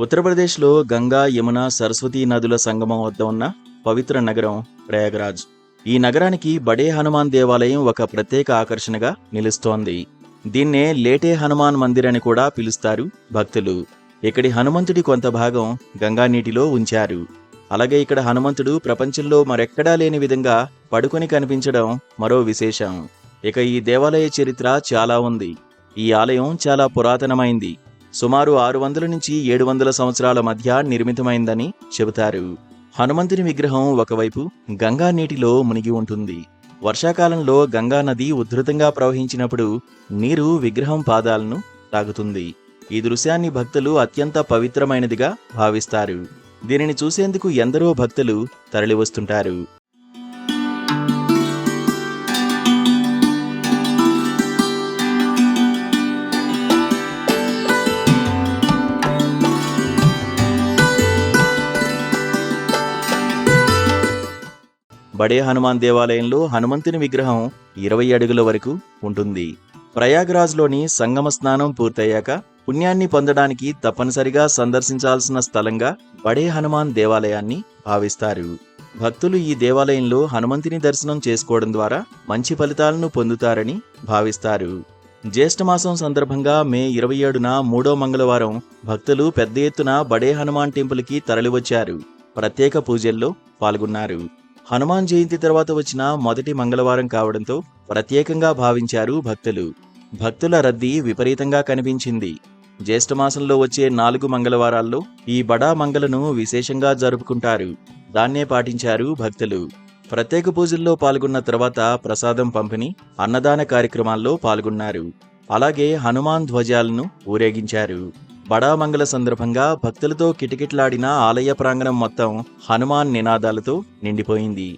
ఉత్తరప్రదేశ్లో గంగా, యమున, సరస్వతీ నదుల సంగమం వద్ద ఉన్న పవిత్ర నగరం ప్రయాగరాజ్. ఈ నగరానికి బడే హనుమాన్ దేవాలయం ఒక ప్రత్యేక ఆకర్షణగా నిలుస్తోంది. దీన్నే లేటే హనుమాన్ మందిర్ అని కూడా పిలుస్తారు భక్తులు. ఇక్కడి హనుమంతుడి కొంత భాగం గంగా నీటిలో ఉంచారు. అలాగే ఇక్కడ హనుమంతుడు ప్రపంచంలో మరెక్కడా లేని విధంగా పడుకొని కనిపించడం మరో విశేషం. ఇక ఈ దేవాలయ చరిత్ర చాలా ఉంది. ఈ ఆలయం చాలా పురాతనమైంది. సుమారు 600 నుంచి 700 సంవత్సరాల మధ్య నిర్మితమైందని చెబుతారు. హనుమంతుని విగ్రహం ఒకవైపు గంగా నీటిలో మునిగి ఉంటుంది. వర్షాకాలంలో గంగా నది ఉధృతంగా ప్రవహించినప్పుడు నీరు విగ్రహం పాదాలను తాకుతుంది. ఈ దృశ్యాన్ని భక్తులు అత్యంత పవిత్రమైనదిగా భావిస్తారు. దీనిని చూసేందుకు ఎందరో భక్తులు తరలివస్తుంటారు. బడే హనుమాన్ దేవాలయంలో హనుమంతుని విగ్రహం 20 అడుగుల వరకు ఉంటుంది. ప్రయాగ్రాజ్లోని సంగమ స్నానం పూర్తయ్యాక పుణ్యాన్ని పొందడానికి తప్పనిసరిగా సందర్శించాల్సిన స్థలంగా బడే హనుమాన్ దేవాలయాన్ని భావిస్తారు. భక్తులు ఈ దేవాలయంలో హనుమంతుని దర్శనం చేసుకోవడం ద్వారా మంచి ఫలితాలను పొందుతారని భావిస్తారు. జ్యేష్ఠమాసం సందర్భంగా మే 27న 3వ మంగళవారం భక్తులు పెద్ద ఎత్తున బడే హనుమాన్ టెంపుల్కి తరలివచ్చారు. ప్రత్యేక పూజల్లో పాల్గొన్నారు. హనుమాన్ జయంతి తర్వాత వచ్చిన మొదటి మంగళవారం కావడంతో ప్రత్యేకంగా భావించారు భక్తులు. భక్తుల రద్దీ విపరీతంగా కనిపించింది. జ్యేష్ఠమాసంలో వచ్చే 4 మంగళవారాల్లో ఈ బడా మంగళను విశేషంగా జరుపుకుంటారు. దాన్నే పాటించారు భక్తులు. ప్రత్యేక పూజల్లో పాల్గొన్న తర్వాత ప్రసాదం పంపిణీ, అన్నదాన కార్యక్రమాల్లో పాల్గొన్నారు. అలాగే హనుమాన్ ధ్వజాలను ఊరేగించారు. బడా మంగళ సందర్భంగా భక్తులతో కిటకిటలాడిన ఆలయ ప్రాంగణం మొత్తం హనుమాన్ నినాదాలతో నిండిపోయింది.